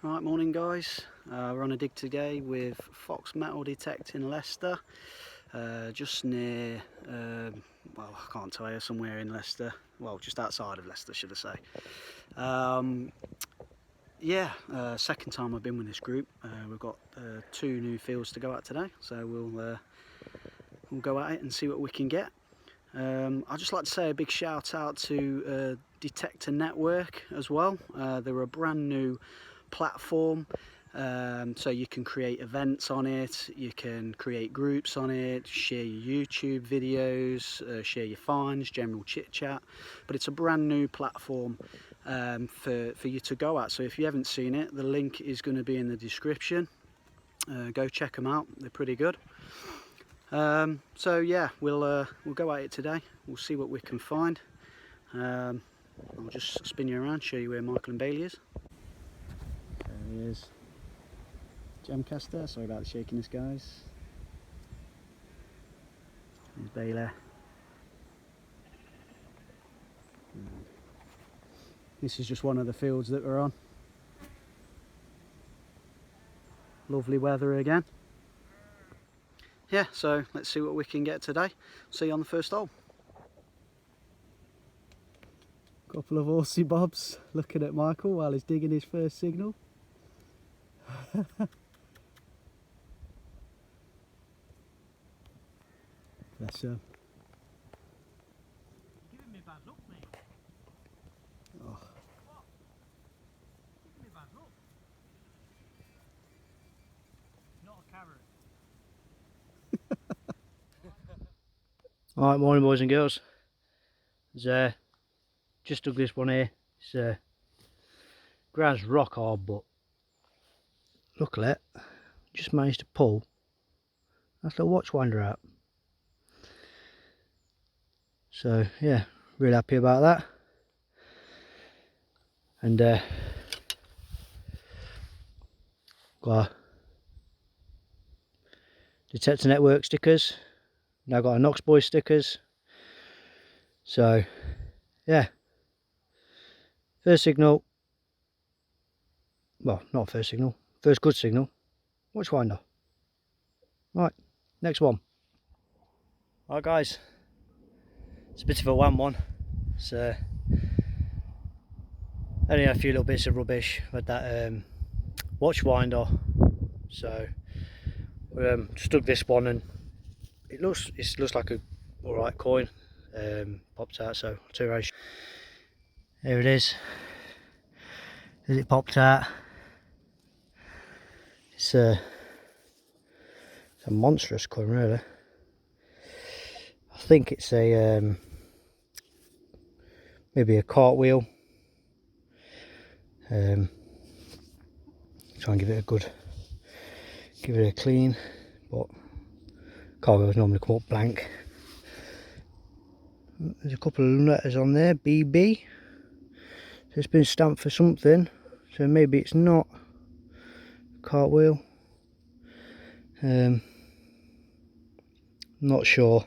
Right, morning guys. We're on a dig today with Fox Metal Detect in Leicester, just near, well, I can't tell you, somewhere in Leicester, well, just outside of Leicester, should I say. Yeah, second time I've been with this group. We've got 2 new fields to go at today, so we'll go at it and see what we can get. I'd just like to say a big shout out to Detector Network as well. They're a brand new platform, so you can create events on it, you can create groups on it, share your YouTube videos, share your finds, general chit chat. But it's a brand new platform for you to go at, so if you haven't seen it, the link is going to be in the description. Go check them out, they're pretty good. So yeah, we'll go at it today. We'll see what we can find. I'll just spin you around, show you where Michael and Bailey is. There he is, Gemcaster. Sorry about the shakiness, guys. There's Bailey. This is just one of the fields that we're on. Lovely weather again. Yeah, so let's see what we can get today. See you on the first hole. Couple of horsey bobs looking at Michael while he's digging his first signal. Bless him. You're giving me bad luck, mate. Oh. What? You're giving me bad luck. Not a carrot. Alright, morning boys and girls. Just dug this one here. It's ground's rock hard, but luckily just managed to pull a little watchwinder out. So yeah, really happy about that. And got Detector Network stickers. Now got a Knox Boy stickers. So yeah, first signal, well, not first signal, first good signal, watchwinder. Right, next one. Right guys, it's a bit of a wham one. It's only a few little bits of rubbish with that watchwinder. So just dug this one, and it looks like a alright coin. Popped out, so I'll turn around. There it is. As it popped out, it's a monstrous coin, really. I think it's a maybe a cartwheel. Try and give it a clean, but cartwheels normally come up blank. There's a couple of letters on there, BB, so it's been stamped for something, so maybe it's not a cartwheel. Not sure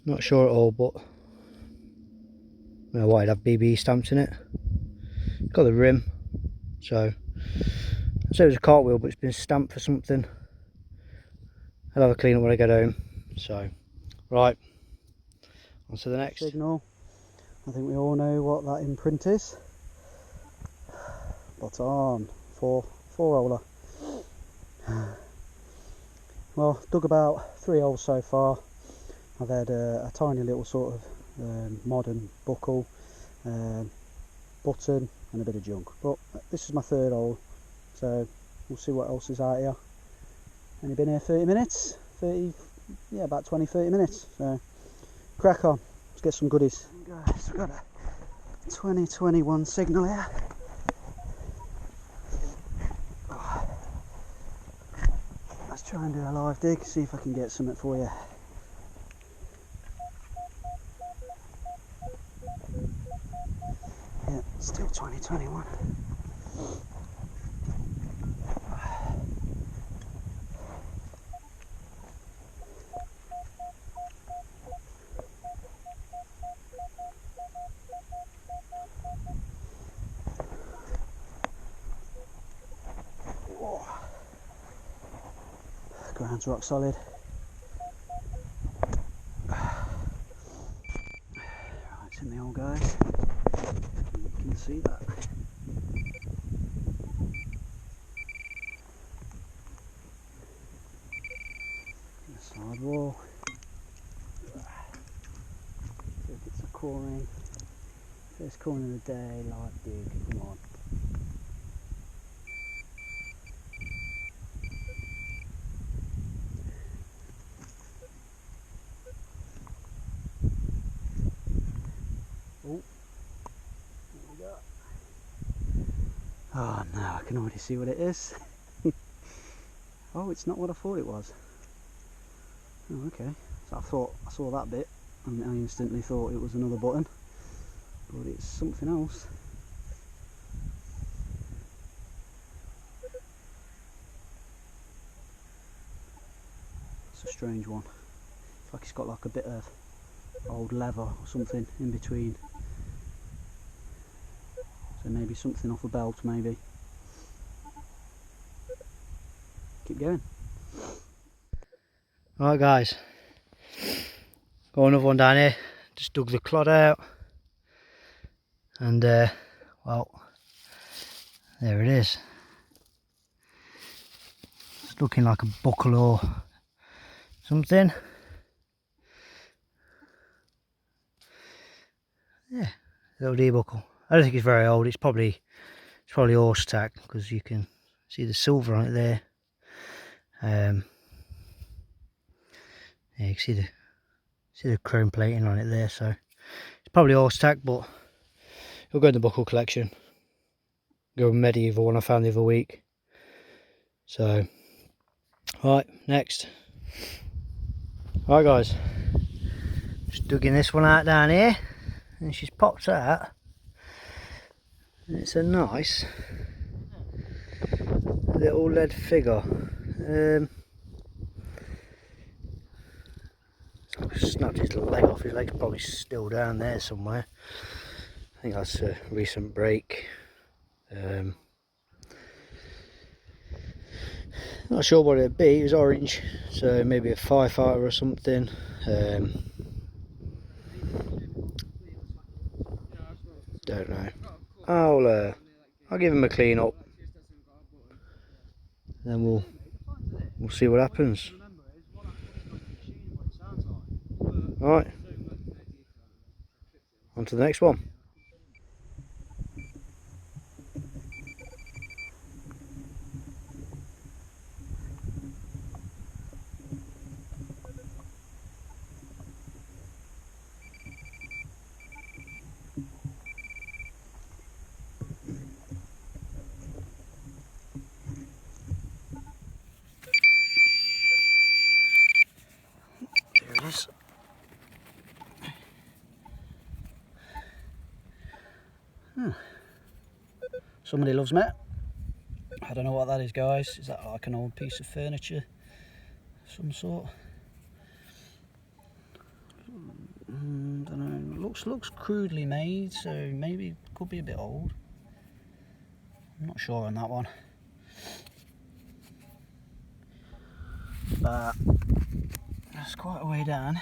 at all, but I know why it'd have BB stamped in it. It's got the rim, so I'd say it was a cartwheel, but it's been stamped for something. I'll have a clean up when I get home. So right, on to the next Signal. I think we all know what that imprint is. Spot on. Four roller. Well, dug about 3 holes so far. I've had a tiny little sort of modern buckle, button and a bit of junk. But this is my 3rd hole, so we'll see what else is out here. Only been here 30 minutes, 30, yeah, about 20-30 minutes, so crack on, let's get some goodies. Guys, we've got a 2021 signal here. Let's try and do a live dig, see if I can get something for you. Yeah, still 2021. Ground's rock solid. Right, it's in the hole, guys. You can see that. The side wall. See if it's a coring. First corner of the day, live dig, come on. Oh, there we go. Oh no, I can already see what it is. Oh, it's not what I thought it was. Oh, okay. So I saw that bit and I instantly thought it was another button, but it's something else. It's a strange one. It's like it's got like a bit of old leather or something in between. So maybe something off a belt, maybe. Keep going. Alright guys, got another one down here. Just dug the clod out and well, there it is. It's looking like a buckle or something. Yeah, little D buckle. I don't think it's very old. It's probably horse tack because you can see the silver on it there. Yeah, you can see the chrome plating on it there. So it's probably horse tack, but it'll go in the buckle collection. Go medieval one I found the other week. So, right, next. Right guys, just digging this one out down here, and she's popped out. And it's a nice little lead figure. Snapped his leg off. His leg's probably still down there somewhere. I think that's a recent break. Not sure what it'd be. It was orange, so maybe a firefighter or something. Don't know. I'll give him a clean up, then we'll see what happens. Alright, on to the next one. There it is. Somebody loves me. I don't know what that is, guys. Is that like an old piece of furniture of some sort? Don't know. Looks crudely made, so maybe it could be a bit old. I'm not sure on that one. But that's quite a way down.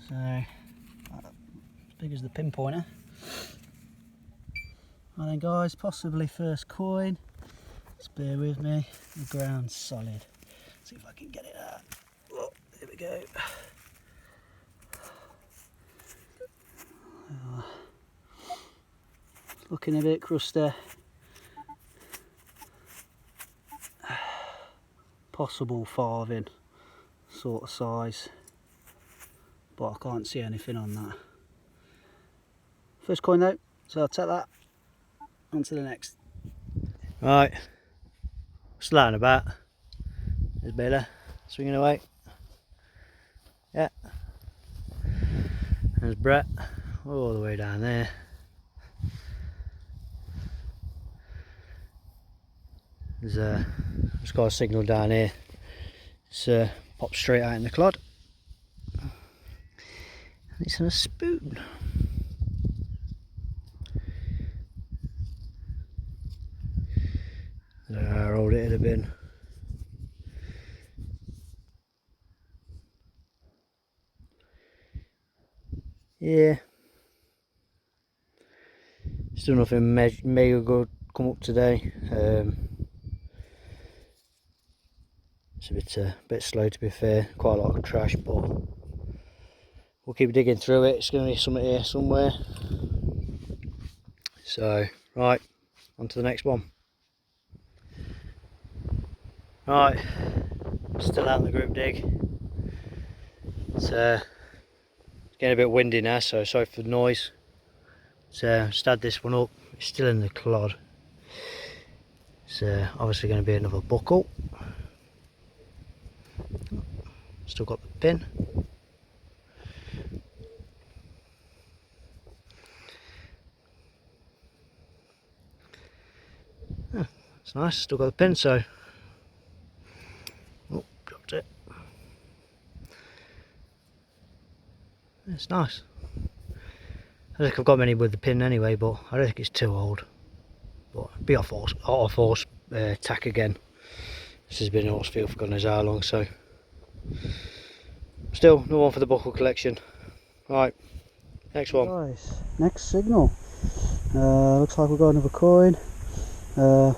So as big as the pinpointer. And then guys, possibly first coin. Just bear with me. The ground's solid. See if I can get it out. Oh, there we go. Looking a bit crusty. possible farthing sort of size, but I can't see anything on that. First coin though, so I'll take that. On to the next. Right, still out and about. There's Bella swinging away. Yeah. There's Brett all the way down there. There's just got a signal down here. It's popped straight out in the clod. And it's on a spoon. I don't know how old it'd have been. Yeah. Still nothing mega good come up today. It's a bit slow to be fair. Quite a lot of trash, but we'll keep digging through it. It's going to be something here somewhere. So, right, on to the next one. Right, still out in the group dig. It's getting a bit windy now, so sorry for the noise. Just add this one up. It's still in the clod. It's obviously going to be another buckle. Still got the pin. Oh, it's nice. Still got the pin, so. Oh, dropped it. It's nice. I don't think I've got many with the pin anyway, but I don't think it's too old. But be off horse tack again. This has been in Horsefield for God knows how long, so still no one for the buckle collection. Right, next one. Guys, next signal. Looks like we've got another coin. I'm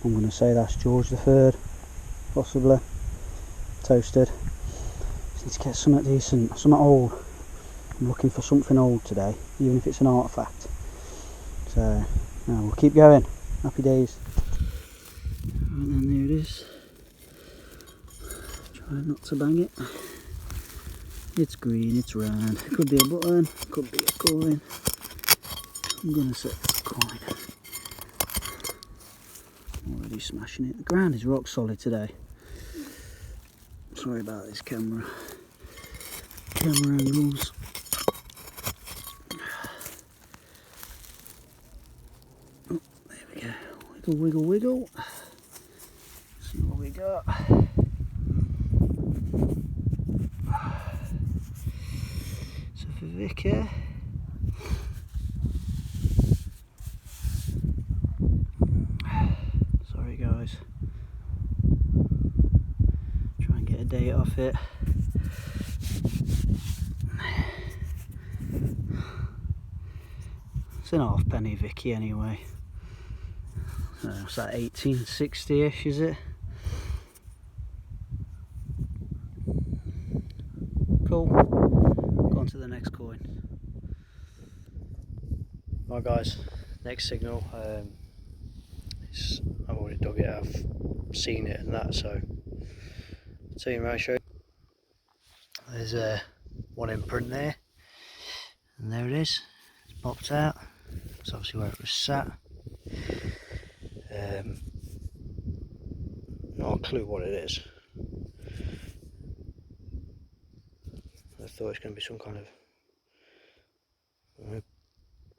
going to say that's George III, possibly. Toasted. Just need to get something decent, something old. I'm looking for something old today, even if it's an artefact. So, we'll keep going. Happy days. Right then, there it is. Try not to bang it. It's green, it's round. It could be a button, could be a coin. I'm gonna say it's a coin. Already smashing it. The ground is rock solid today. Sorry about this camera angles. Oh, there we go. Wiggle, wiggle, wiggle. See what we got. So for Vicky. Sorry guys. Try and get a date off it. It's an halfpenny Vicky anyway. What's that, 1860-ish is it? Cool. Go on to the next coin. Right guys, next signal. I've already dug it, I've seen it and that, so team ratio. There's one imprint there, and there it is. It's popped out. That's obviously where it was sat. Not a clue what it is. I thought it's going to be some kind of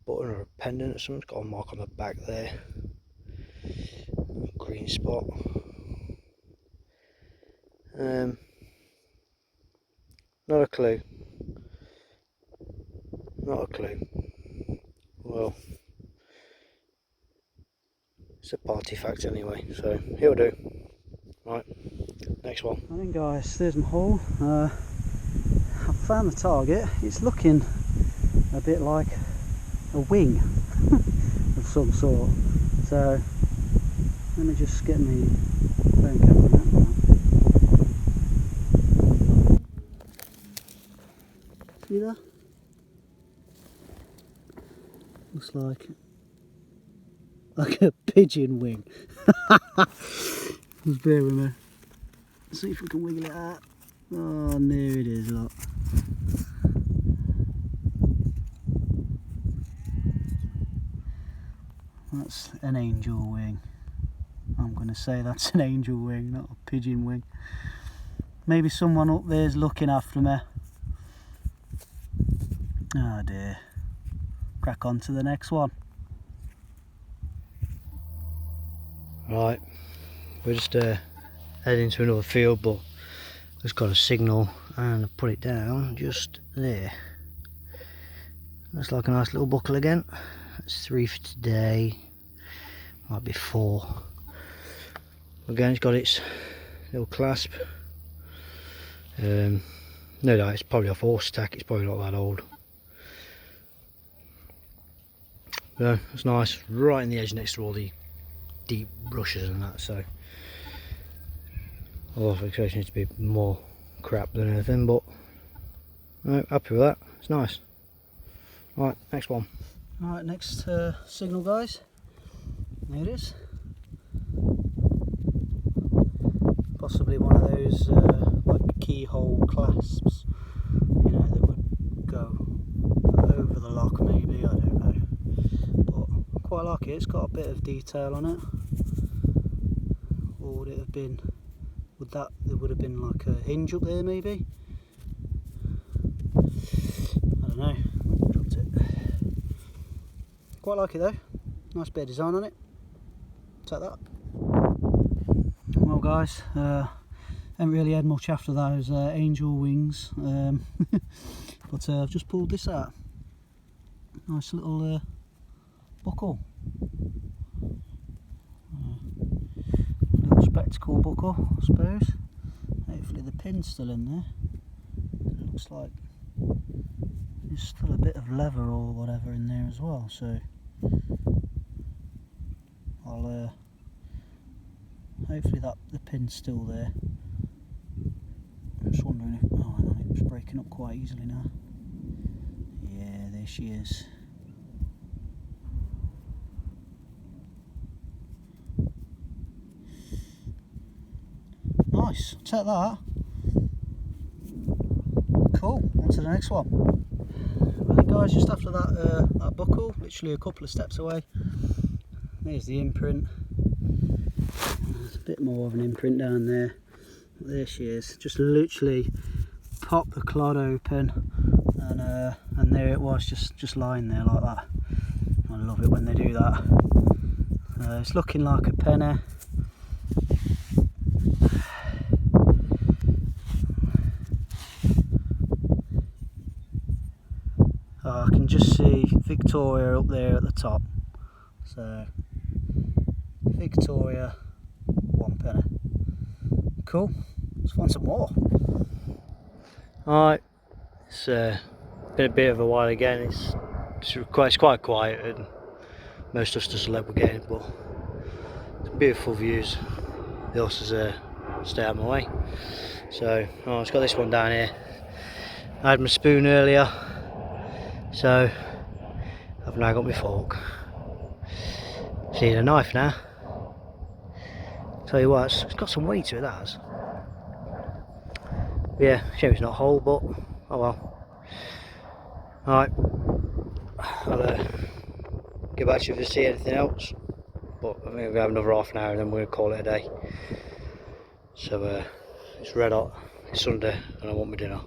button or a pendant or something. It's got a mark on the back there. Green spot. Not a clue. Not a clue. Well, it's a party fact anyway, so it'll do. Right, next one. Right then guys, there's my hole. I've found the target. It's looking a bit like a wing of some sort. So let me just get my phone camera on that one. See that? Looks like a pigeon wing. Just bear with me. See if we can wiggle it out. Oh, there it is, look. That's an angel wing. I'm going to say that's an angel wing, not a pigeon wing. Maybe someone up there's looking after me. Oh dear. Crack on to the next one. Right, we're just heading to another field, but just got a signal and I put it down just there. Looks like a nice little buckle again. That's 3 for today. Might be 4. Again, it's got its little clasp. No doubt it's probably off horse tack, it's probably not that old. Yeah, it's nice, right in the edge next to all the deep brushes and that, so I was expecting it to be more crap than anything, but no, happy with that, it's nice. Right, next one. Alright, next signal, guys. There it is. Possibly one of those like keyhole clasps, you know, that would go over the lock maybe, I don't know. But I quite like it, it's got a bit of detail on it. Or would it have been, there would have been like a hinge up there maybe? I don't know, dropped it. Quite like it though, nice bit of design on it. Take that. Well guys, haven't really had much after those angel wings, but I've just pulled this out. Nice little buckle. Little spectacle buckle, I suppose. Hopefully the pin's still in there. It looks like there's still a bit of leather or whatever in there as well, so I'll hopefully the pin's still there. I'm just wondering if, oh hang on, it's breaking up quite easily now. Yeah, there she is. Nice, take that. Cool, on to the next one. Right guys, just after that buckle, literally a couple of steps away, there's the imprint. There's a bit more of an imprint down there. There she is, just literally pop the clod open and there it was, just lying there like that. I love it when they do that. It's looking like a penny. I can just see Victoria up there at the top, so Victoria, 1 penny. Cool, let's find some more. Alright, it's been a bit of a while again, it's quite quiet and most of us just let we're getting, but some beautiful views. The horses stay out of my way. So I've got this one down here. I had my spoon earlier, so I've now got my fork. So need a knife now. Tell you what, it's got some weight to it, that has. Yeah, shame it's not whole, but oh well. Alright, I'll get back to you if I see anything else, but I think we have another half an hour and then we're going to call it a day. So it's red hot, it's Sunday and I want my dinner.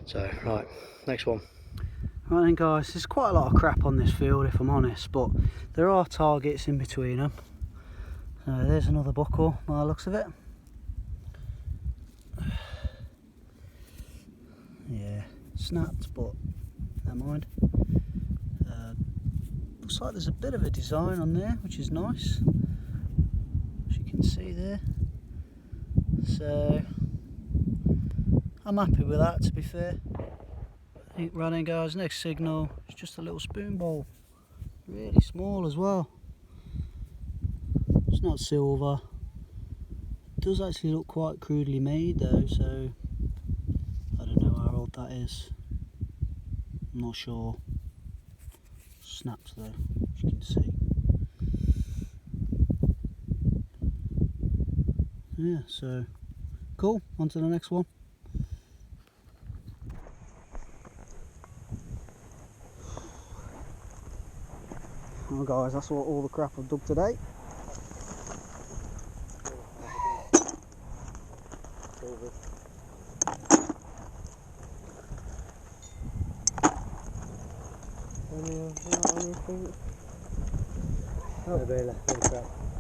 So right, next one. Right then guys, there's quite a lot of crap on this field if I'm honest, but there are targets in between them. There's another buckle by the looks of it. Yeah, snapped, but never mind. Looks like there's a bit of a design on there, which is nice, as you can see there. So I'm happy with that, to be fair. Keep running guys, next signal, it's just a little spoon bowl. Really small as well. It's not silver. It does actually look quite crudely made though, so I don't know how old that is. I'm not sure. Snapped though, as you can see. Yeah, so Cool, on to the next one. Well guys, that's all the crap I've dug today. Oh, really crap.